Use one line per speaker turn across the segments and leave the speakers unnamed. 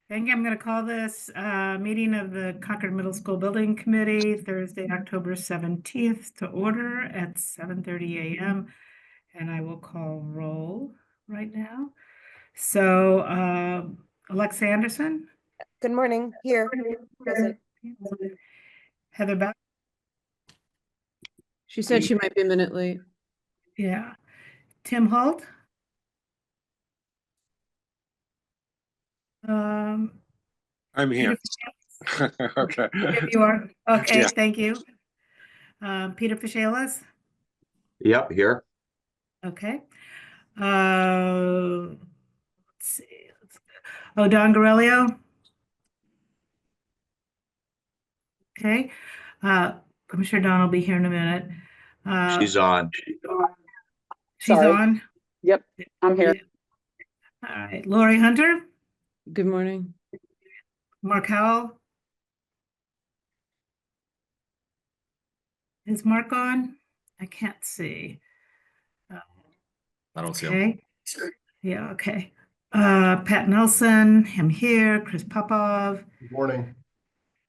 I'm going to call this meeting of the Concord Middle School Building Committee, Thursday, October 17th, to order at 7:30 a.m. And I will call roll right now. So Alexa Anderson.
Good morning. Here. Present.
Heather Bell.
She said she might be a minute late.
Yeah. Tim Holt.
I'm here. Okay.
Here you are. Okay,
Yeah.
thank you. Peter Fishalis.
Yep, here.
Okay. Let's see. Oh, Don Garelio. Okay. I'm sure Don will be here in a minute.
She's on.
She's
Sorry.
on.
Yep, I'm here.
All right. Lori Hunter.
Good morning.
Mark Howell. Is Mark on? I can't see.
I don't see him.
Okay. Yeah, okay. Pat Nelson, I'm here. Chris Popov.
Good morning.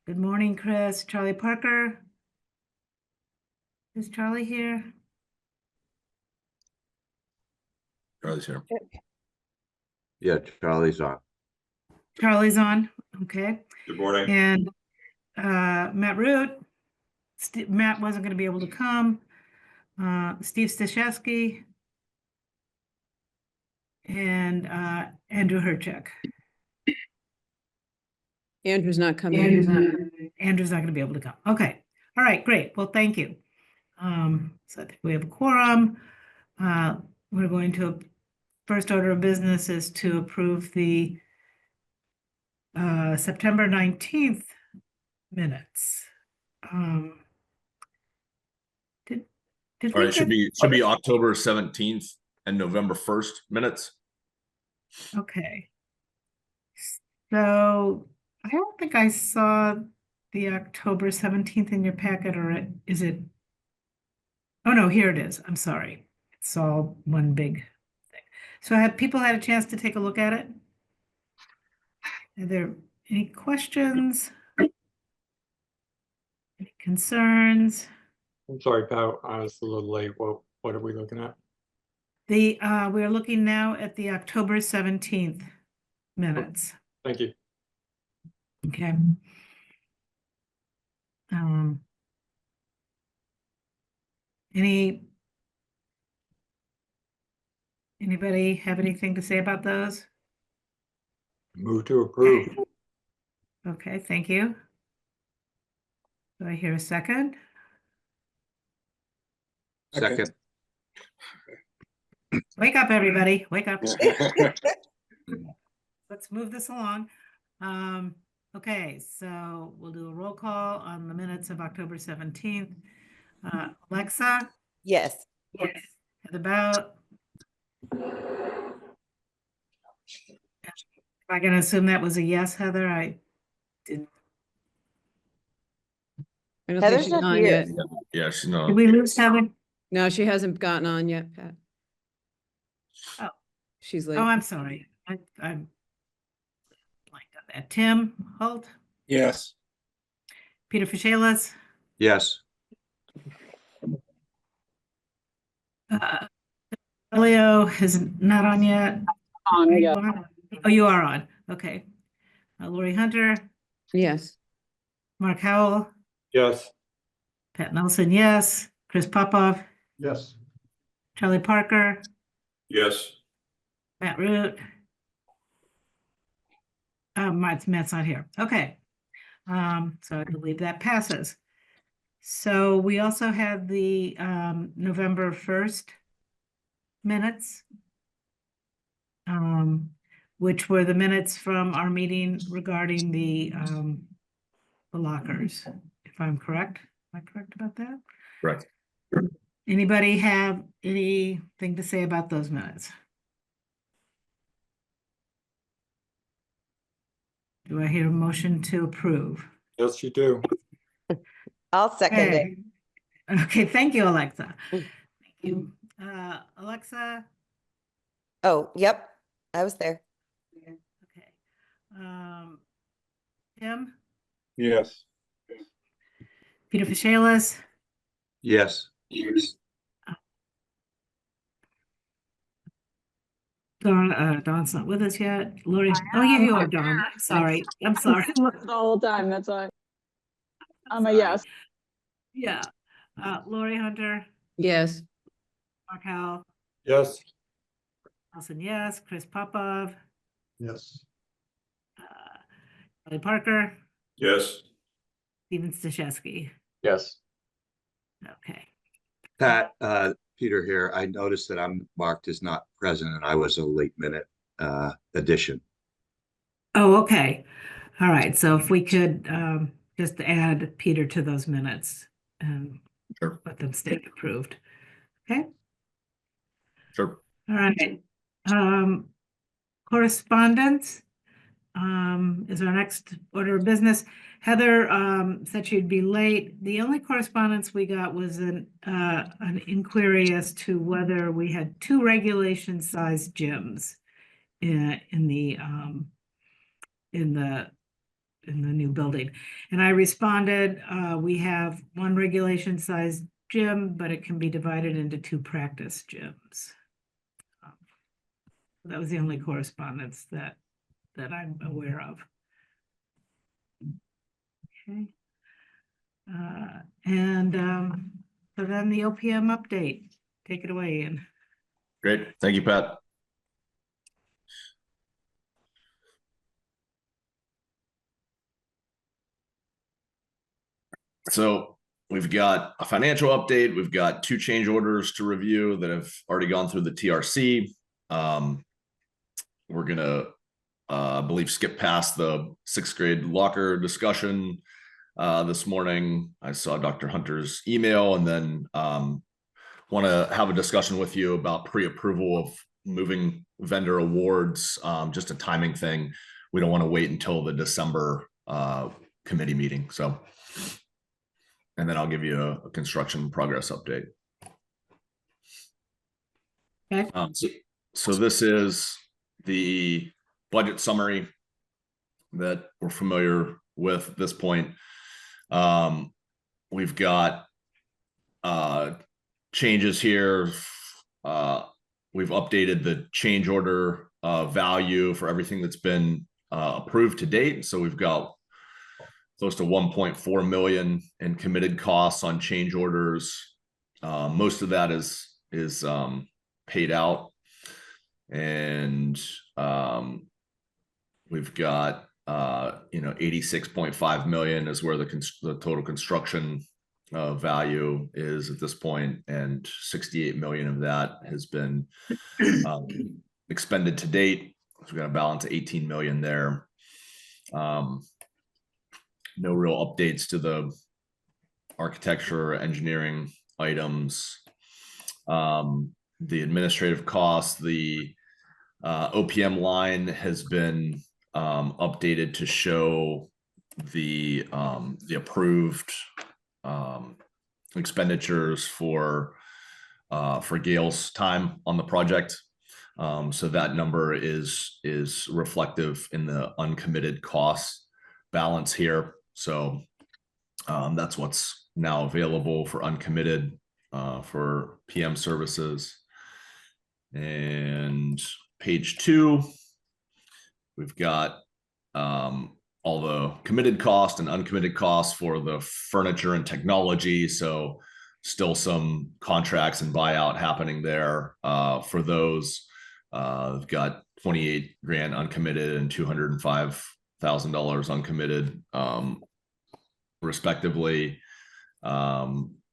Good morning, Chris. Charlie Parker. Is Charlie here?
Charlie's here.
Yeah, Charlie's on.
Charlie's on. Okay.
Good morning.
And Matt Root. Matt wasn't going to be able to come. Steve Stashewski. And Andrew Herchuk.
Andrew's not coming.
Andrew's not going to be able to come. Okay. All right, great. Well, thank you. So I think we have a quorum. We're going to, first order of business is to approve the September 19th minutes. Did
All
we
right, should be October 17th and November 1st minutes.
Okay. So I don't think I saw the October 17th in your packet, or is it? Oh, no, here it is. I'm sorry. It's all one big thing. So have people had a chance to take a look at it? Are there any questions? Any concerns?
I'm sorry, Pat, I was a little late. What are we looking at?
We're looking now at the October 17th minutes.
Thank you.
Okay. Anybody have anything to say about those?
Move to approve.
Okay, thank you. Do I hear a second?
Second.
Wake up, everybody. Wake up. Let's move this along. Okay, so we'll do a roll call on the minutes of October 17th. Alexa?
Yes.
Yes. Heather Bout? Am I going to assume that was a yes, Heather? I didn't.
I don't
Heather's
think she's
not
on
here.
yet.
Yeah, she's not.
Did we lose Heather?
No, she hasn't gotten on yet, Pat.
Oh.
She's late.
Oh, I'm sorry. I'm blanked on that. Tim Holt?
Yes.
Peter Fishalis?
Yes.
Leo is not on yet.
On,
Are you
yeah.
on? Oh, you are on. Okay. Lori Hunter?
Yes.
Mark Howell?
Yes.
Pat Nelson, yes. Chris Popov?
Yes.
Charlie Parker?
Yes.
Matt Root? Matt's not here. Okay. So I believe that passes. So we also had the November 1st minutes, which were the minutes from our meeting regarding the lockers, if I'm correct. Am I correct about that?
Correct.
Anybody have anything to say about those minutes? Do I hear a motion to approve?
Yes, you do.
I'll second it.
Okay, thank you, Alexa. Thank you. Alexa?
Oh, yep. I was there.
Okay. Tim,
Yes.
Peter Fishalis,
Yes.
Dawn's not with us yet. Lori, oh, yeah, you are, Dawn. I'm sorry. I'm sorry.
The whole time, that's why.
I'm
A
sorry.
yes.
Yeah. Lori Hunter,
Yes.
Mark Howell,
Yes.
Nelson, yes. Chris Popov,
Yes.
Kelly Parker,
Yes.
Steven Stashewski.
Yes.
Okay.
Pat, Peter here. I noticed that I'm marked as not present and I was a late minute addition.
Oh, okay. All right. So if we could just add Peter to those minutes and
Sure.
let them stay approved. Okay.
Sure.
All right. Correspondence is our next order of business. Heather said she'd be late. The only correspondence we got was an inquiry as to whether we had two regulation sized gyms in the new building. And I responded, we have one regulation sized gym, but it can be divided into two practice gyms. That was the only correspondence that I'm aware of. Okay. So then the OPM update. Take it away, Ian.
Great. Thank you, Pat. So we've got a financial update. We've got two change orders to review that have already gone through the TRC. We're going to, I believe, skip past the 6th grade locker discussion this morning. I saw Dr. Hunter's email, and then want to have a discussion with you about pre-approval of moving vendor awards, just a timing thing. We don't want to wait until the December committee meeting. So, and then I'll give you a construction progress update.
Okay.
So this is the budget summary that we're familiar with at this point. We've got changes here. We've updated the change order value for everything that's been approved to date. So we've got close to 1.4 million in committed costs on change orders. Most of that is paid out, and we've got 86.5 million is where the total construction value is at this point, and 68 million of that has been expended to date. So we've got a balance of 18 million there. No real updates to the architecture or engineering items. The administrative costs, the OPM line has been updated to show the approved expenditures for Gail's time on the project. So that number is reflective in the uncommitted cost balance here. So that's what's now available for uncommitted for PM services. And page 2, we've got all the committed cost and uncommitted costs for the furniture and technology. So still some contracts and buyout happening there for those. We've got 28 grand uncommitted and $205,000 uncommitted, respectively.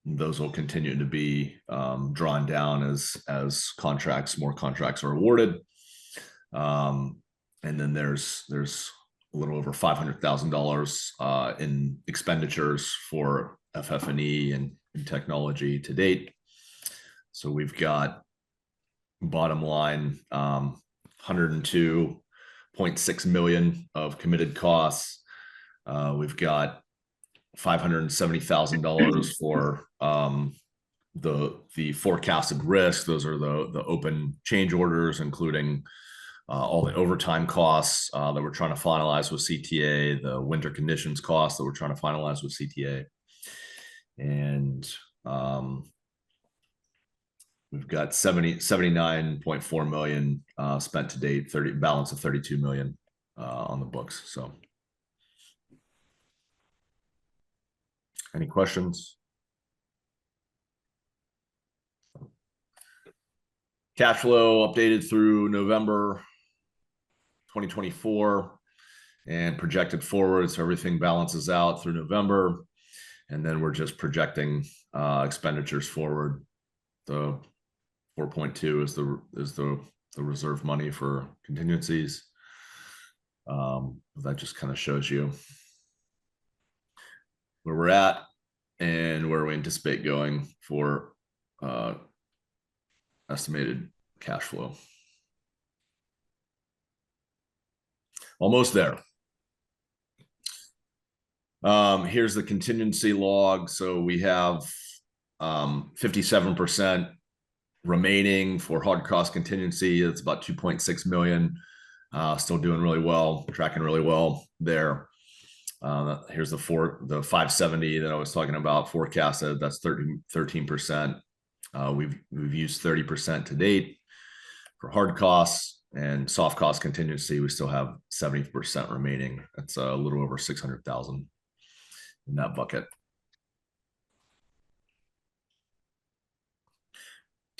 Those will continue to be drawn down as more contracts are awarded. And then there's a little over $500,000 in expenditures for FF&E and technology to date. So we've got, bottom line, 102.6 million of committed costs. We've got $570,000 for the forecasted risk. Those are the open change orders, including all the overtime costs that we're trying to finalize with CTA, the winter conditions costs that we're trying to finalize with CTA. And we've got 79.4 million spent to date, balance of 32 million on the books. So any questions? Cash flow updated through November 2024 and projected forward. So everything balances out through November. And then we're just projecting expenditures forward. The 4.2 is the reserve money for contingencies. That just kind of shows you where we're at and where we anticipate going for estimated cash flow. Almost there. Here's the contingency log. So we have 57% remaining for hard cost contingency. It's about 2.6 million. Still doing really well, tracking really well there. Here's the 570 that I was talking about forecasted. That's 13%. We've used 30% to date for hard costs, and soft cost contingency. We still have 70% remaining. That's a little over 600,000 in that bucket.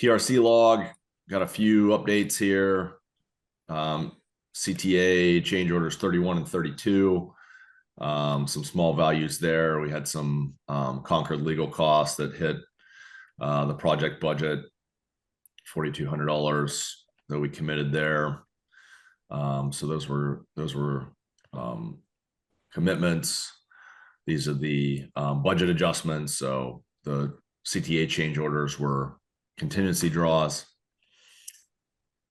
TRC log, got a few updates here. CTA change orders 31 and 32. Some small values there. We had some Concord legal costs that hit the project budget, $4,200 that we committed there. So those were commitments. These are the budget adjustments. So the CTA change orders were contingency draws.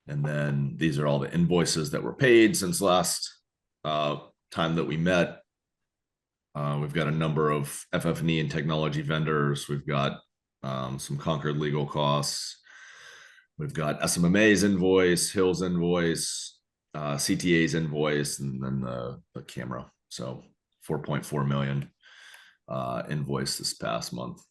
And then these are all the invoices that were paid since last time that we met. We've got a number of FF&E and technology vendors. We've got some Concord legal costs. We've got SMMA's invoice, Hill's invoice, CTA's invoice, and then the camera. So 4.4 million invoice this past month.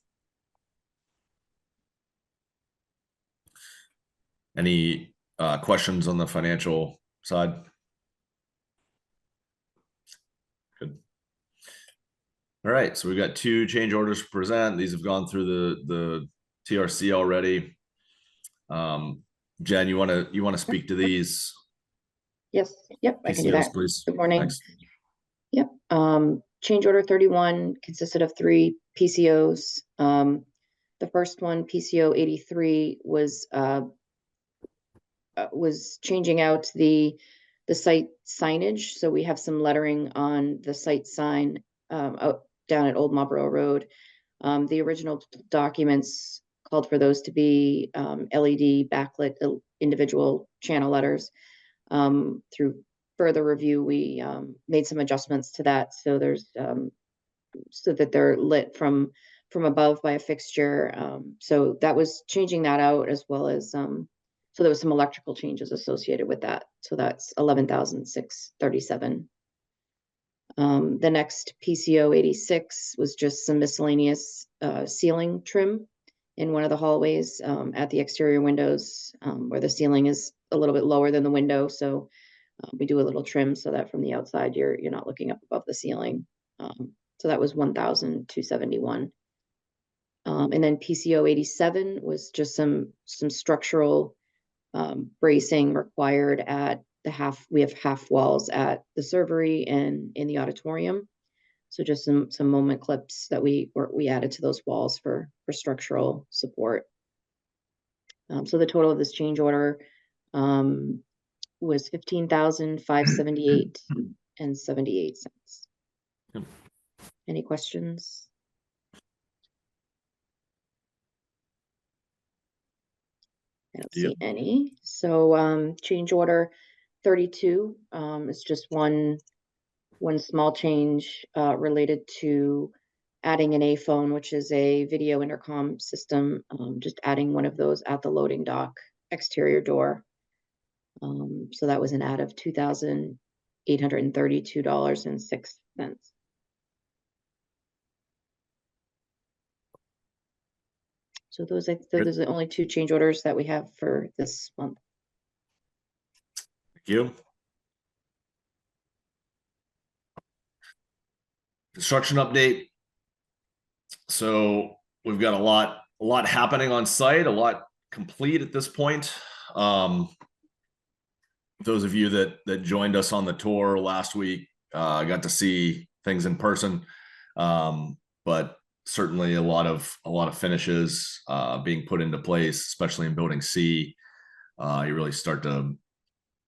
Any questions on the financial side? Good. All right, so we've got 2 change orders to present. These have gone through the TRC already. Jen, you want to speak to these?
Yes, yep, I can do
PCOs,
that.
please.
Good morning.
Thanks.
Yep, change order 31 consisted of 3 PCOs. The first one, PCO 83, was changing out the site signage. So we have some lettering on the site sign out down at Old Marlborough Road. The original documents called for those to be LED backlit individual channel letters. Through further review, we made some adjustments to that. So there's so that they're lit from above by a fixture. So that was changing that out, as well as so there was some electrical changes associated with that. So that's 11,637. The next PCO 86 was just some miscellaneous ceiling trim in one of the hallways at the exterior windows, where the ceiling is a little bit lower than the window. So we do a little trim so that from the outside you're not looking up above the ceiling. So that was 1,271. And then PCO 87 was just some structural bracing required at we have half walls at the servery and in the auditorium. So just some moment clips that we added to those walls for structural support. So the total of this change order was $15,578 and 78 cents.
Yep.
Any questions? I don't see any. So change order 32 is just one small change related to adding an A-phone, which is a video intercom system, just adding one of those at the loading dock exterior door. So that was an add of $2,832.06. So those are the only two change orders that we have for this month.
Thank you. Construction update. So we've got a lot happening on site, a lot complete at this point. Those of you that joined us on the tour last week got to see things in person, but certainly a lot of finishes being put into place, especially in Building C. You really start to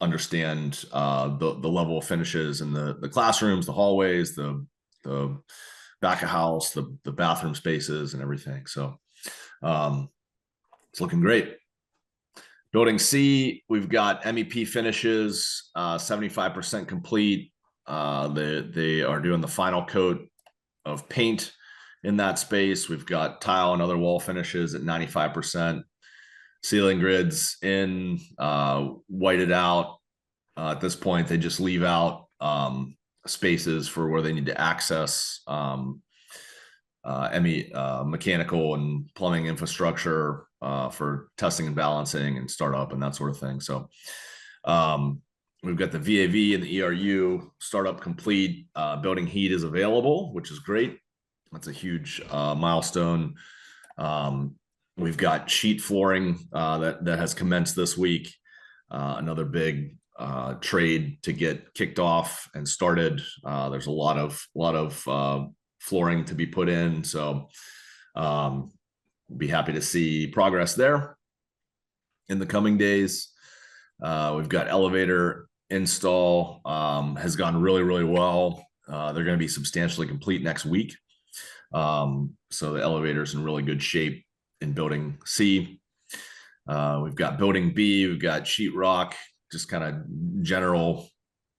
understand the level of finishes in the classrooms, the hallways, the back of house, the bathroom spaces and everything. So it's looking great. Building C, we've got MEP finishes, 75% complete. They are doing the final coat of paint in that space. We've got tile and other wall finishes at 95%. Ceiling grids in, whited out. At this point, they just leave out spaces for where they need to access mechanical and plumbing infrastructure for testing and balancing and startup and that sort of thing. So we've got the VAV and the ERU startup complete. Building heat is available, which is great. That's a huge milestone. We've got sheet flooring that has commenced this week. Another big trade to get kicked off and started. There's a lot of flooring to be put in, so be happy to see progress there in the coming days. We've got elevator install has gone really well. They're going to be substantially complete next week, so the elevator's in really good shape in Building C. We've got Building B, we've got sheetrock. Just kind of general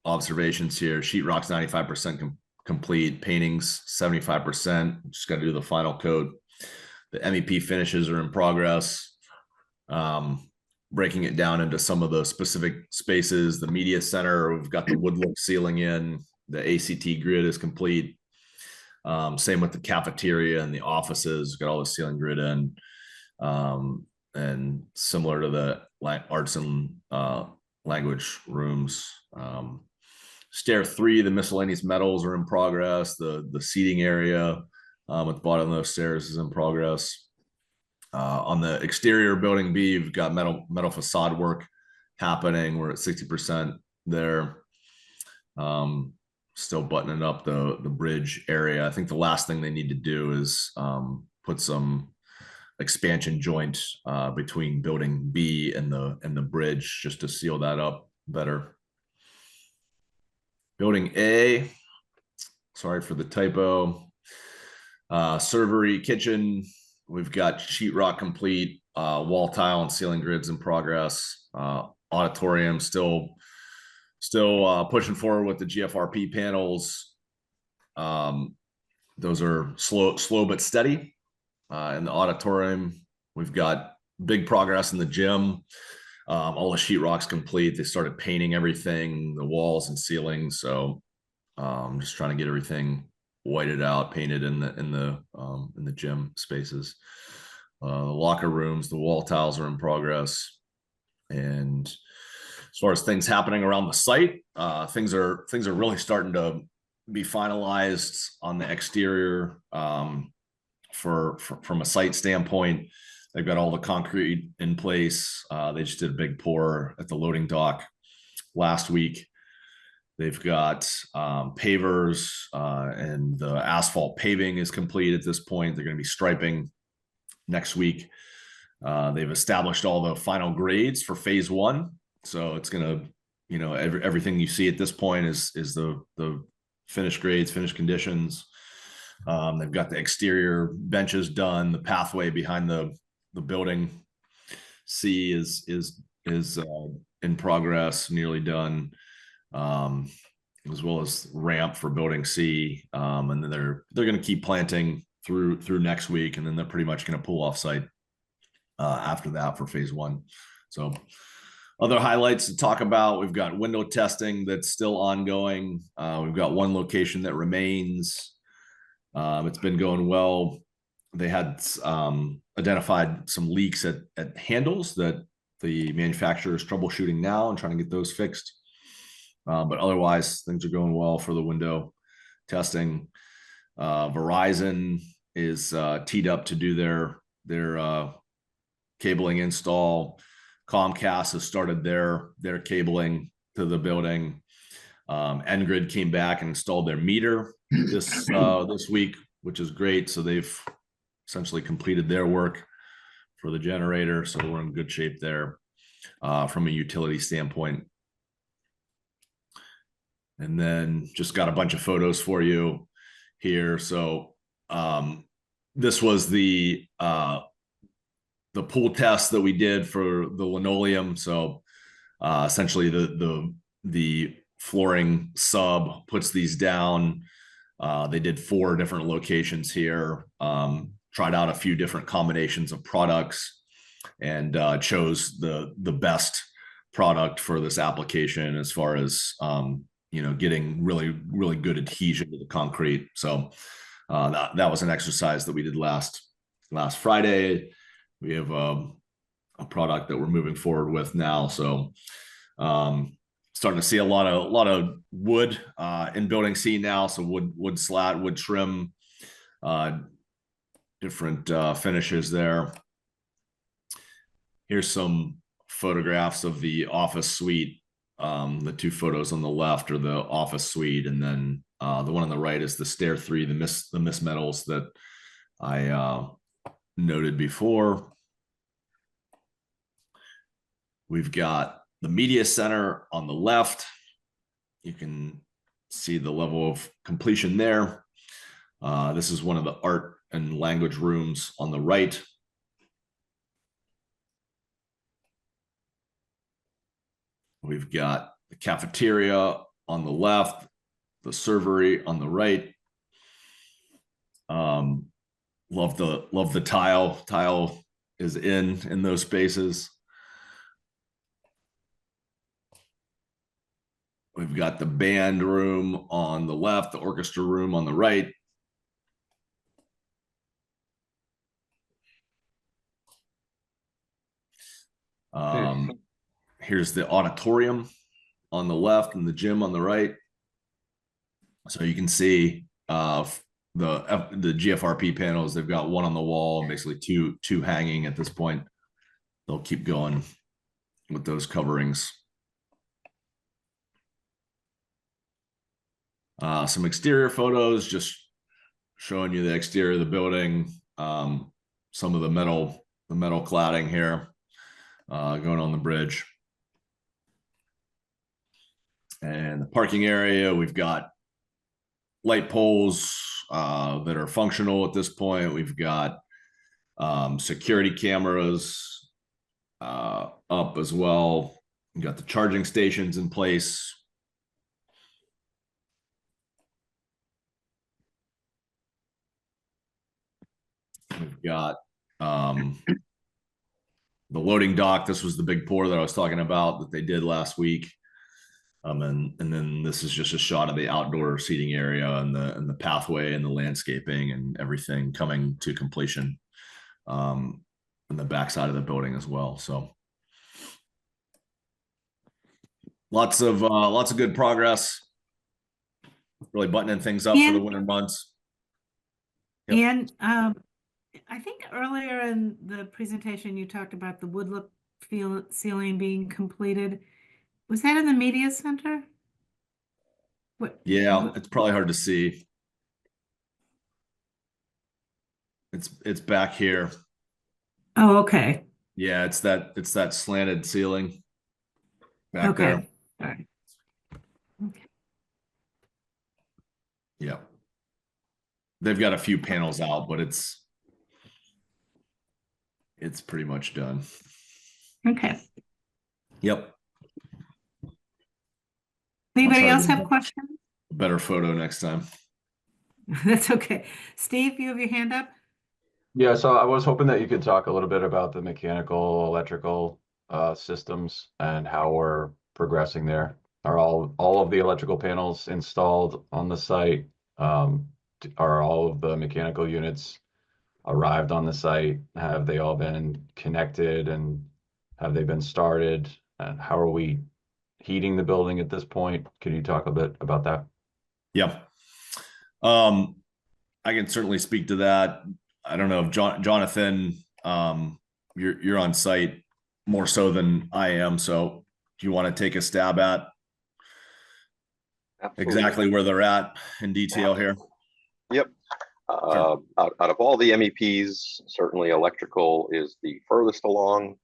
observations here. Sheetrock's 95% complete. Painting's 75%. Just got to do the final coat. The MEP finishes are in progress. Breaking it down into some of the specific spaces. The media center, we've got the wood look ceiling in. The ACT grid is complete. Same with the cafeteria and the offices. Got all the ceiling grid in. And similar to the arts and language rooms. Stair 3, the miscellaneous metals are in progress. The seating area at the bottom of those stairs is in progress. On the exterior Building B, we've got metal facade work happening. We're at 60% there. Still buttoning up the bridge area. I think the last thing they need to do is put some expansion joint between Building B and the bridge just to seal that up better. Building A, sorry for the typo. Servery kitchen, we've got sheetrock complete, wall tile and ceiling grids in progress. Auditorium still pushing forward with the GFRP panels. Those are slow but steady. In the auditorium, we've got big progress in the gym. All the sheetrock's complete. They started painting everything, the walls and ceilings. So I'm just trying to get everything whited out, painted in the gym spaces. The locker rooms, the wall tiles are in progress. And as far as things happening around the site, things are really starting to be finalized on the exterior. From a site standpoint, they've got all the concrete in place. They just did a big pour at the loading dock last week. They've got pavers and the asphalt paving is complete at this point. They're going to be striping next week. They've established all the final grades for phase 1. So it's going to, everything you see at this point is the finished grades, finished conditions. They've got the exterior benches done. The pathway behind the building C is in progress, nearly done, as well as ramp for Building C. And then they're going to keep planting through next week, and then they're pretty much going to pull off site after that for phase 1. So Other highlights to talk about, we've got window testing that's still ongoing. We've got one location that remains. It's been going well. They had identified some leaks at handles that the manufacturer is troubleshooting now and trying to get those fixed. But otherwise, things are going well for the window testing. Verizon is teed up to do their cabling install. Comcast has started their cabling to the building. Ngrid came back and installed their meter this week, which is great. So they've essentially completed their work for the generator. So we're in good shape there from a utility standpoint. And then just got a bunch of photos for you here. So this was the pool test that we did for the linoleum. So essentially the flooring sub puts these down. They did 4 different locations here, tried out a few different combinations of products, and chose the best product for this application as far as getting really good adhesion to the concrete. So that was an exercise that we did last Friday. We have a product that we're moving forward with now. So starting to see a lot of wood in building C now. So wood slat, wood trim, different finishes there. Here's some photographs of the office suite. The 2 photos on the left are the office suite, and then the one on the right is the stair 3, the miss metals that I noted before. We've got the media center on the left. You can see the level of completion there. This is one of the art and language rooms on the right. We've got the cafeteria on the left, the servery on the right. Love the tile. Tile is in those spaces. We've got the band room on the left, the orchestra room on the right. Here's the auditorium on the left and the gym on the right. So you can see the GFRP panels. They've got one on the wall and basically two hanging at this point. They'll keep going with those coverings. Some exterior photos, just showing you the exterior of the building. Some of the metal cladding here going on the bridge. And the parking area, we've got light poles that are functional at this point. We've got security cameras up as well. We've got the charging stations in place. We've got the loading dock. This was the big pour that I was talking about that they did last week. And then this is just a shot of the outdoor seating area and the pathway and the landscaping and everything coming to completion on the backside of the building as well. So lots of good progress. Really buttoning things up for the winter months. Yep.
And I think earlier in the presentation you talked about the wood look ceiling being completed. Was that in the media center?
Yeah, it's probably hard to see. It's back here.
Oh, okay.
Yeah, it's that slanted ceiling back there.
Okay. All right. Okay.
Yeah. They've got a few panels out, but it's pretty much done.
Okay.
Yep.
Anybody
try
else
to-
have questions?
Better photo next time.
That's okay. Steve, you have your hand up?
Yeah, so I was hoping that you could talk a little bit about the mechanical, electrical
systems and how we're progressing there. Are all of the electrical panels installed on the site? Are all of the mechanical units arrived on the site? Have they all been connected and have they been started? And how are we heating the building at this point? Can you talk a bit about that?
Yeah. I can certainly speak to that. I don't know if Jonathan, you're on site more so than I am. So do you want to take a stab at exactly where they're at in detail here?
Yep.
Sure.
Out of all the MEPs, certainly electrical is the furthest along.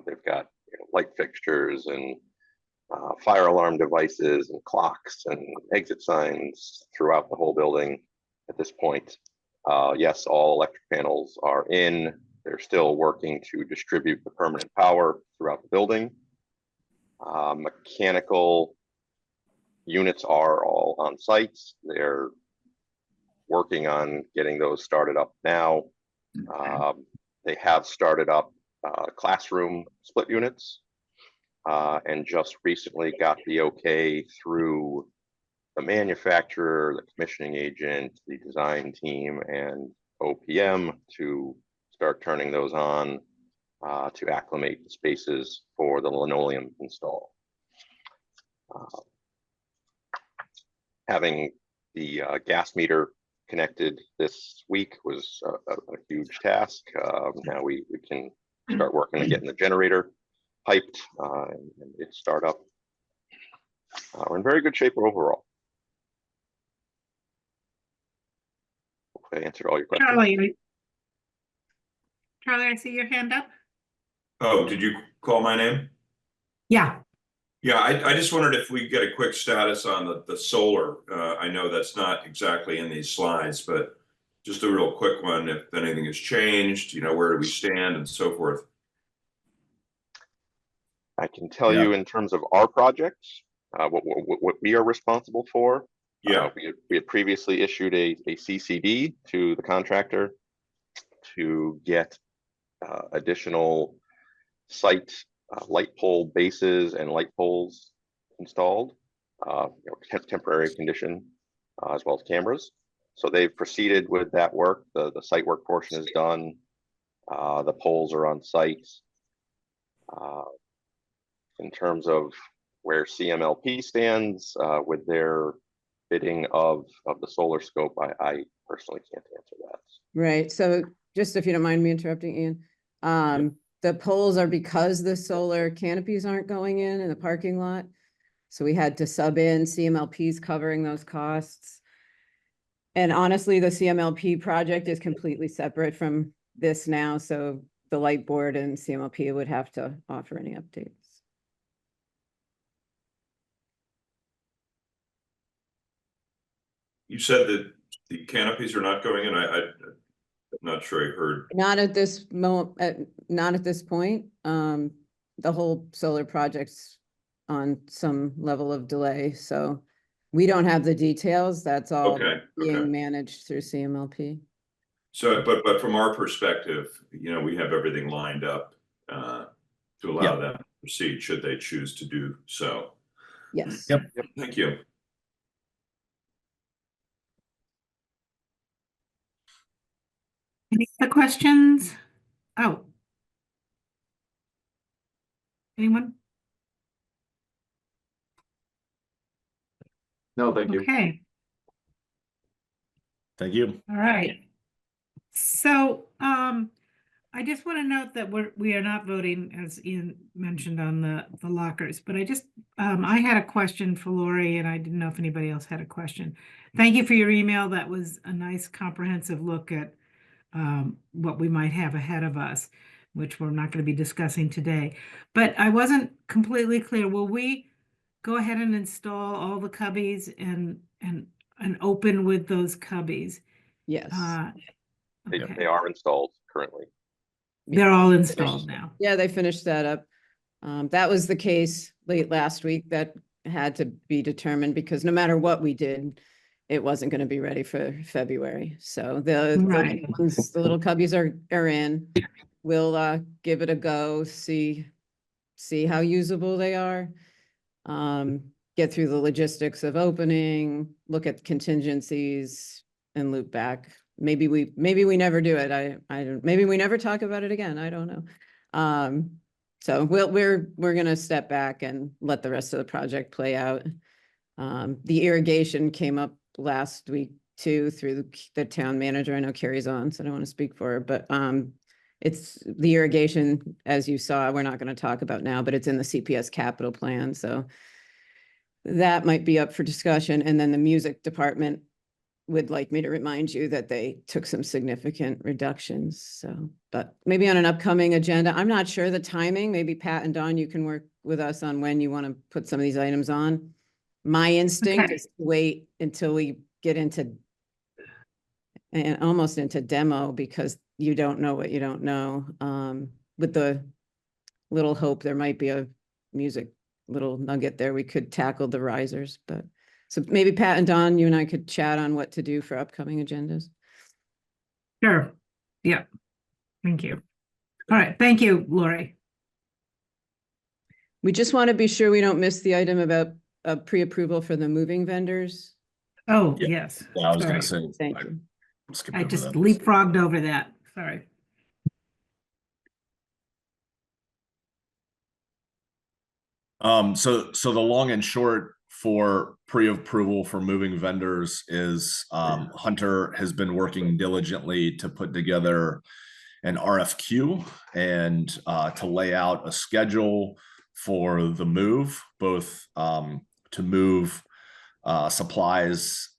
They've got light fixtures and fire alarm devices and clocks and exit signs throughout the whole building at this point. Yes, all electric panels are in. They're still working to distribute the permanent power throughout the building. Mechanical units are all on site. They're working on getting those started up now. They have started up classroom split units and just recently got the okay through the manufacturer, the commissioning agent, the design team, and OPM to start turning those on to acclimate the spaces for the linoleum install. Having the gas meter connected this week was a huge task. Now we can start working on getting the generator piped and it start up. We're in very good shape overall. Hopefully I answered all your questions.
Charlie, I see your hand up.
Oh, did you call my name?
Yeah.
Yeah, I just wondered if we could get a quick status on the solar. I know that's not exactly in these slides, but just a real quick one, if anything has changed, where do we stand and so forth.
I can tell you in terms of our projects, what we are responsible for.
Yeah.
We had previously issued a CCD to the contractor to get additional site light pole bases and light poles installed, temporary condition, as well as cameras. So they've proceeded with that work. The site work portion is done. The poles are on site. In terms of where CMLP stands with their bidding of the solar scope, I personally can't answer that.
Right. So just if you don't mind me interrupting, Ian, the poles are because the solar canopies aren't going in the parking lot. So we had to sub in CMLP's covering those costs. And honestly, the CMLP project is completely separate from this now. So the light board and CMLP would have to offer any updates.
You said that the canopies are not going in. I'm not sure I heard.
Not at this moment, not at this point. The whole solar project's on some level of delay, so we don't have the details. That's all being managed through CMLP.
So, but from our perspective, we have everything lined up to allow them to proceed should they choose to do so.
Yes.
Yep.
Thank you.
Any other questions? Oh. Anyone?
No, thank you.
Okay.
Thank you.
All right. So, I just want to note that we are not voting, as Ian mentioned, on the lockers, but I had a question for Lori and I didn't know if anybody else had a question. Thank you for your email. That was a nice comprehensive look at what we might have ahead of us, which we're not going to be discussing today. But I wasn't completely clear. Will we go ahead and install all the cubbies and open with those cubbies?
Yes.
Okay.
They are installed currently.
They're all installed now.
Yeah, they finished that up. That was the case late last week that had to be determined because no matter what we did, it wasn't going to be ready for February. So the little cubbies are in. We'll give it a go, see see how usable they are. Get through the logistics of opening, look at contingencies and loop back. Maybe we never do it. I don't, maybe we never talk about it again. I don't know. So we're gonna step back and let the rest of the project play out. The irrigation came up last week too through the town manager. I know Carrie's on, so I don't want to speak for her, but it's the irrigation, as you saw, we're not going to talk about now, but it's in the CPS capital plan. So that might be up for discussion. And then the music department would like me to remind you that they took some significant reductions. So, but maybe on an upcoming agenda, I'm not sure the timing. Maybe Pat and Dawn, you can work with us on when you want to put some of these items on. My instinct
Okay.
is to wait until we get into and almost into demo, because you don't know what you don't know. With the little hope there might be a music little nugget there, we could tackle the risers. But so maybe Pat and Don, you and I could chat on what to do for upcoming agendas.
Sure. Yeah. Thank you. All right. Thank you, Lori.
We just want to be sure we don't miss the item about pre-approval for the moving vendors.
Oh,
Yeah.
yes.
Yeah, I was gonna
Sorry.
say.
Thank you.
Skipped
I
over
just
that.
leapfrogged over that. Sorry.
So the long and short for pre-approval for moving vendors is Hunter has been working diligently to put together an RFQ and to lay out a schedule for the move, both to move supplies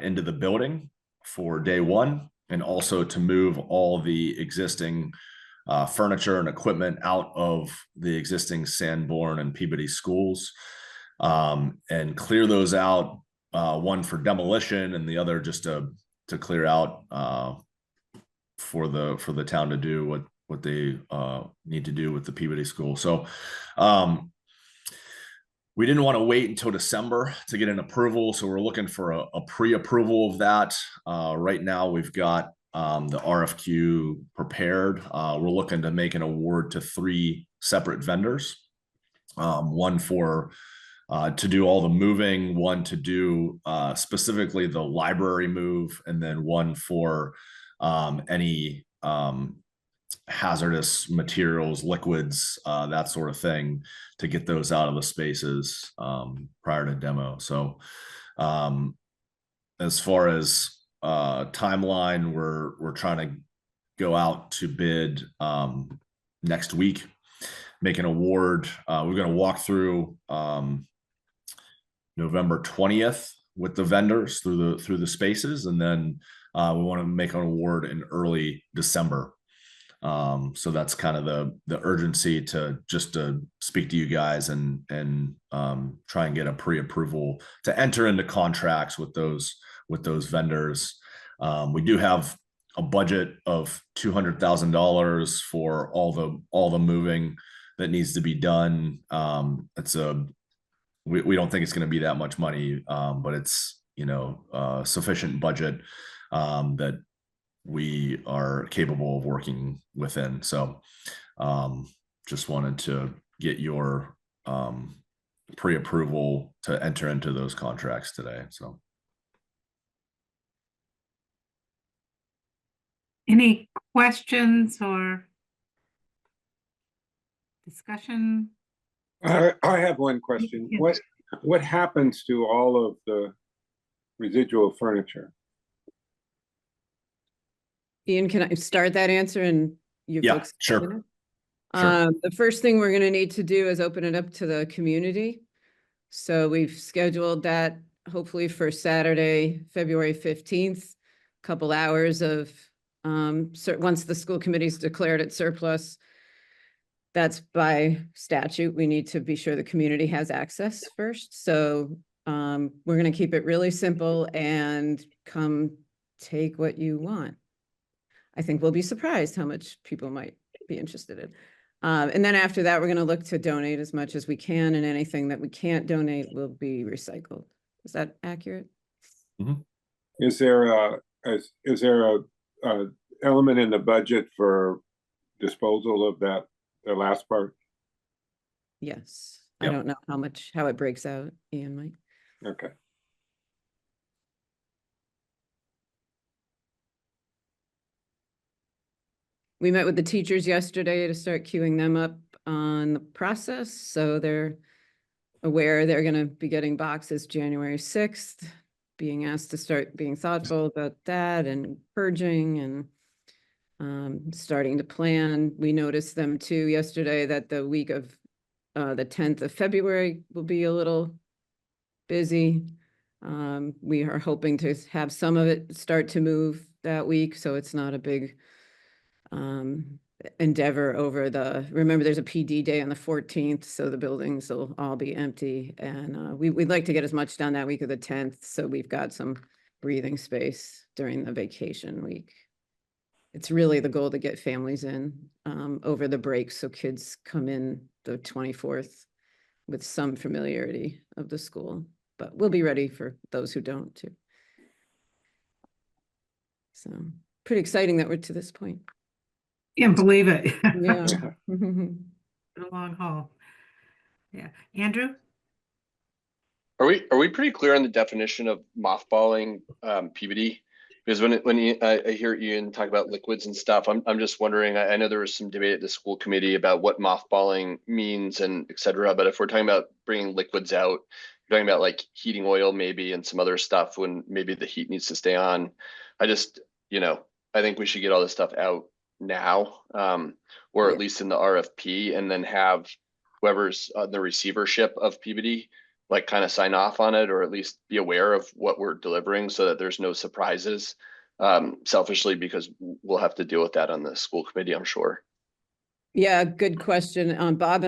into the building for day one, and also to move all the existing furniture and equipment out of the existing Sanborn and Peabody schools, and clear those out, one for demolition and the other just to clear out for the town to do what they need to do with the Peabody school. So we didn't want to wait until December to get an approval, so we're looking for a pre-approval of that. Right now we've got the RFQ prepared. We're looking to make an award to 3 separate vendors. One for to do all the moving, one to do specifically the library move, and then one for any hazardous materials, liquids, that sort of thing, to get those out of the spaces prior to demo. So as far as timeline, we're trying to go out to bid next week, make an award. We're going to walk through November 20th with the vendors through the spaces, and then we want to make an award in early December. So that's kind of the urgency to speak to you guys and try and get a pre-approval to enter into contracts with those vendors. We do have a budget of $200,000 for all the moving that needs to be done. We don't think it's going to be that much money, but it's sufficient budget that we are capable of working within. So just wanted to get your pre-approval to enter into those contracts today. So
Any questions or discussion?
I have one question.
Yes.
What happens to all of the residual furniture?
Ian, can I start that answer and you
yeah,
folks?
sure.
The first thing we're going to need to do is open it up to the community. So we've scheduled that hopefully for Saturday, February 15th, couple hours of, once the school committee's declared it surplus, that's by statute. We need to be sure the community has access first. So we're going to keep it really simple and come take what you want. I think we'll be surprised how much people might be interested in. And then after that, we're going to look to donate as much as we can, and anything that we can't donate will be recycled. Is that accurate?
Mm-hmm.
Is there a element in the budget for disposal of the last part?
Yes. I
Yep.
don't know how it breaks out, Ian might.
Okay.
We met with the teachers yesterday to start queuing them up on the process, so they're aware they're gonna be getting boxes January 6th, being asked to start being thoughtful about that and purging and starting to plan. We noticed them too yesterday that the week of the 10th of February will be a little busy. We are hoping to have some of it start to move that week, so it's not a big endeavor over remember there's a PD day on the 14th, so the buildings will all be empty. And we'd like to get as much done that week of the 10th, so we've got some breathing space during the vacation week. It's really the goal to get families in over the break, so kids come in the 24th with some familiarity of the school, but we'll be ready for those who don't too. So pretty exciting that we're to this point.
Can't believe it.
Yeah.
The long haul. Yeah. Andrew?
Are we pretty clear on the definition of mothballing PVD? Because I hear Ian talk about liquids and stuff, I'm just wondering, I know there was some debate at the school committee about what mothballing means and et cetera, but if we're talking about bringing liquids out, you're talking about like heating oil maybe and some other stuff when maybe the heat needs to stay on. I just, I think we should get all this stuff out now, or
Yeah.
at least in the RFP, and then have whoever's on the receivership of PVD like kind of sign off on it, or at least be aware of what we're delivering so that there's no surprises, selfishly, because we'll have to deal with that on the school committee, I'm sure.
Yeah, good question. Bob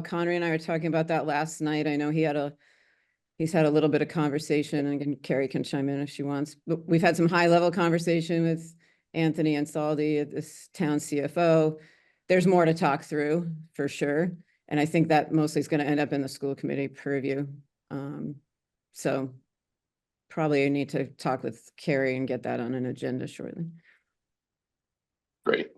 Connery and I were talking about that last night. I know he's had a little bit of conversation, and again, Carrie can chime in if she wants, but we've had some high level conversation with Anthony and Saldi, this town CFO. There's more to talk through for sure. And I think that mostly is going to end up in the school committee purview. So probably I need to talk with Carrie and get that on an agenda shortly.
Great.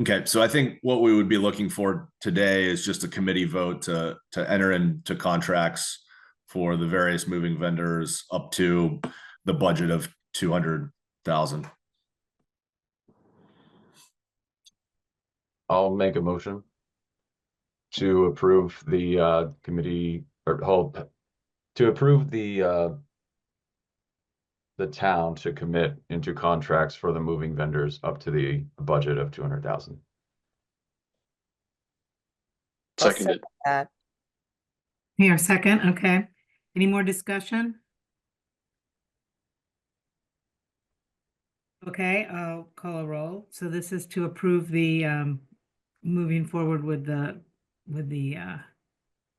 Okay, so I think what we would be looking for today is just a committee vote to enter into contracts for the various moving vendors up to the budget of 200,000.
I'll make a motion to approve the committee to approve the town to commit into contracts for the moving vendors up to the budget of 200,000.
Seconded.
That.
Here, second, okay. Any more discussion? Okay, I'll call a roll. So this is to approve the moving forward with the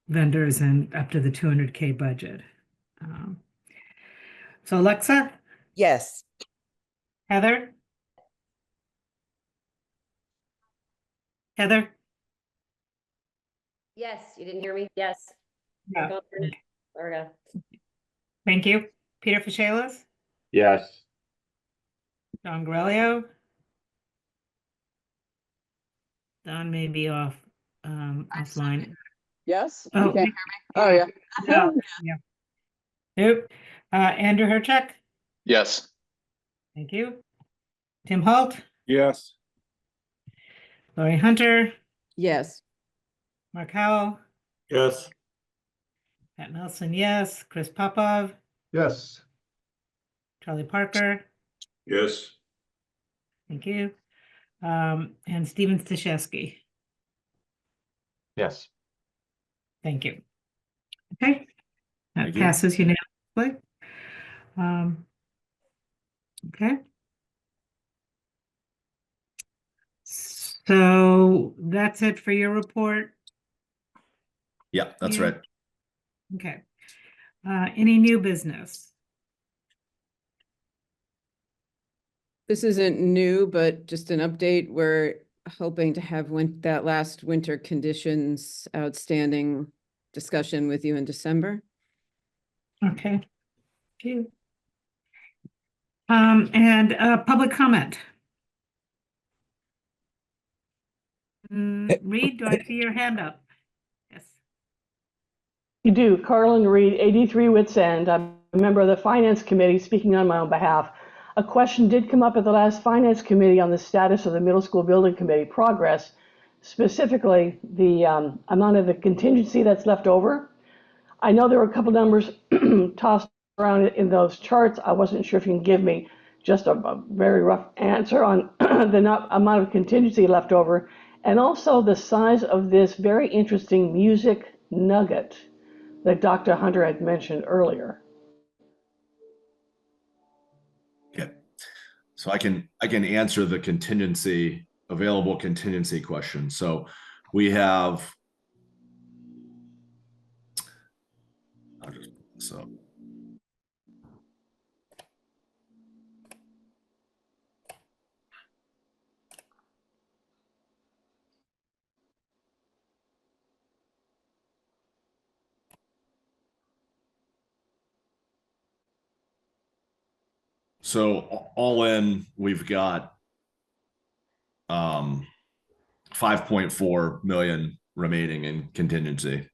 vendors and up to the 200K budget. So Alexa,
Yes.
Heather? Heather?
Yes, you didn't hear me? Yes.
No.
There we go.
Thank you. Peter Fischelis?
Yes.
Don Grelio? Don may be offline.
Yes?
Oh,
You can't hear me? Oh, yeah.
no, yeah. Nope. Andrew Herchuk?
Yes.
Thank you. Tim Holt?
Yes.
Lori Hunter?
Yes.
Mark Howell?
Yes.
Pat Nelson, yes. Chris Popov?
Yes.
Charlie Parker?
Yes.
Thank you. And Steven Stashewski?
Yes.
Thank you. Okay. That
Thank you.
passes unanimously. Okay. So that's it for your report?
Yeah, that's
Yeah.
right.
Okay. Any new business?
This isn't new, but just an update. We're hoping to have that last winter conditions outstanding discussion with you in December.
Okay. Thank you. And public comment. Reed, do I see your hand up? Yes.
You do. Carlin Reed, 83 Wits End. I'm a member of the Finance Committee speaking on my own behalf. A question did come up at the last Finance Committee on the status of the Middle School Building Committee progress, specifically the amount of the contingency that's left over. I know there were a couple numbers tossed around in those charts. I wasn't sure if you can give me just a very rough answer on the amount of contingency left over, and also the size of this very interesting music nugget that Dr. Hunter had mentioned earlier.
Yeah. So I can answer the available contingency question. So we have, I'll just put this up. So all in, we've got 5.4 million remaining in contingency.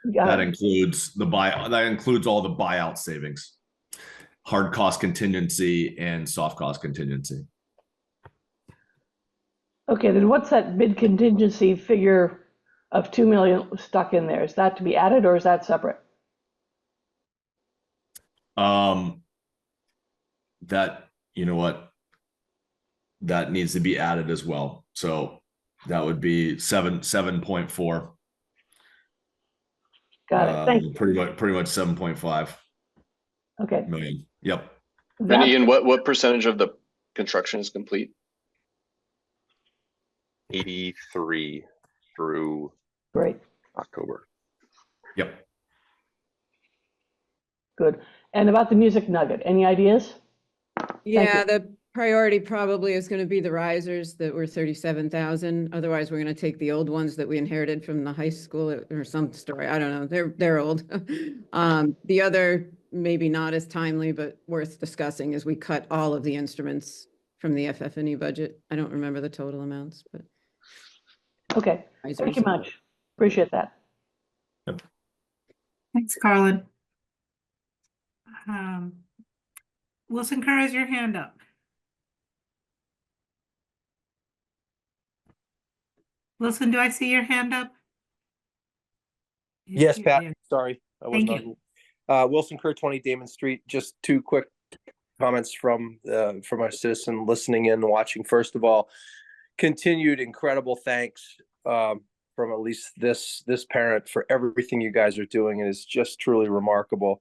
That includes all the buyout savings, hard cost contingency and soft cost contingency.
Okay, then what's that bid contingency figure of 2 million stuck in there? Is that to be added or is that separate?
That, you know what, that needs to be added as well. So that would be 7.4.
Got it. Thank you.
Pretty much 7.5
Okay.
million. Yep.
And Ian, what percentage of the construction is complete?
83 through
Great.
October.
Yep.
Good. And about the music nugget, any ideas?
Yeah, the priority probably is going to be the risers that were 37,000. Otherwise, we're going to take the old ones that we inherited from the high school or some story. I don't know. They're old. The other, maybe not as timely, but worth discussing, is we cut all of the instruments from the FF&E budget. I don't remember the total amounts, but.
Okay. Thank you much. Appreciate that.
Yep.
Thanks, Carlin. Wilson Kerr has your hand up. Wilson, do I see your hand up?
Yes, Pat. Sorry, I wasn't
Thank
on
you.
mute. Wilson Kerr, 20 Damon Street. Just two quick comments from our citizen listening in and watching. First of all, continued incredible thanks from at least this parent for everything you guys are doing. It is just truly remarkable.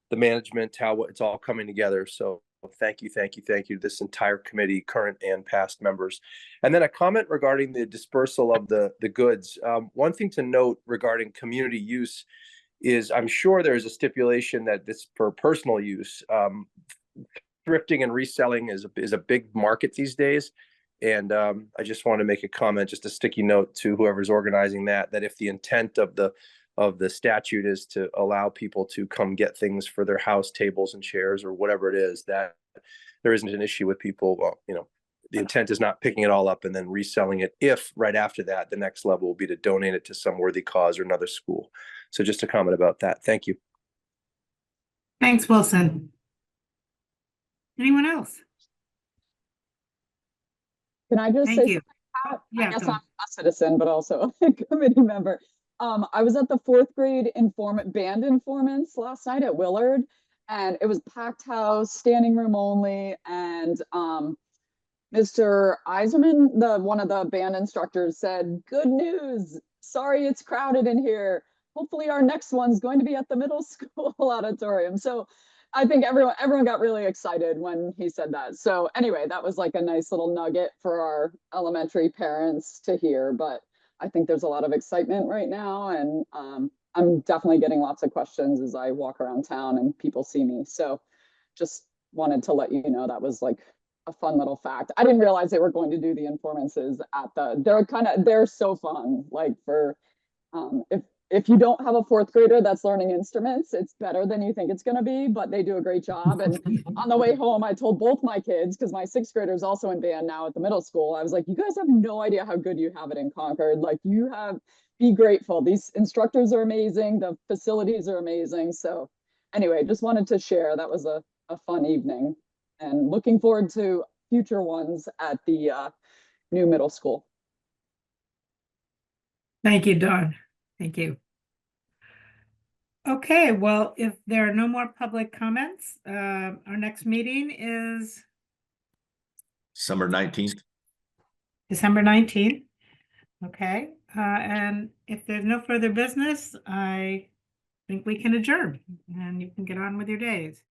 The management, how it's all coming together. So thank you to this entire committee, current and past members. And then a comment regarding the dispersal of the goods. One thing to note regarding community use is I'm sure there's a stipulation that this for personal use. Thrifting and reselling is a big market these days. And I just want to make a comment, just a sticky note to whoever's organizing that if the intent of the statute is to allow people to come get things for their house, tables and chairs or whatever it is, that there isn't an issue with people. Well, the intent is not picking it all up and then reselling it. If right after that, the next level will be to donate it to some worthy cause or another school. So just a comment about that. Thank you.
Thanks, Wilson. Anyone else?
Can I just
Thank
say
you.
something?
Yeah,
I guess
go.
I'm a citizen, but also a committee member. I was at the 4th grade band informants last night at Willard, and it was packed house, standing room only, and Mr. Eiserman, one of the band instructors, said, "Good news. Sorry it's crowded in here. Hopefully our next one's going to be at the middle school auditorium." So I think everyone got really excited when he said that. So anyway, that was like a nice little nugget for our elementary parents to hear. But I think there's a lot of excitement right now, and I'm definitely getting lots of questions as I walk around town and people see me. So just wanted to let you know that was like a fun little fact. I didn't realize they were going to do the informances at they're so fun. Like for if you don't have a fourth grader that's learning instruments, it's better than you think it's going to be, but they do a great job. And on the way home, I told both my kids, because my sixth grader is also in band now at the middle school. I was like, you guys have no idea how good you have it in Concord. Like, be grateful. These instructors are amazing. The facilities are amazing. So anyway, just wanted to share. That was a fun evening, and looking forward to future ones at the new middle school.
Thank you, Dawn. Thank you. Okay, well, if there are no more public comments, our next meeting is
December 19th.
December 19th. Okay, and if there's no further business, I think we can adjourn and you can get on with your days.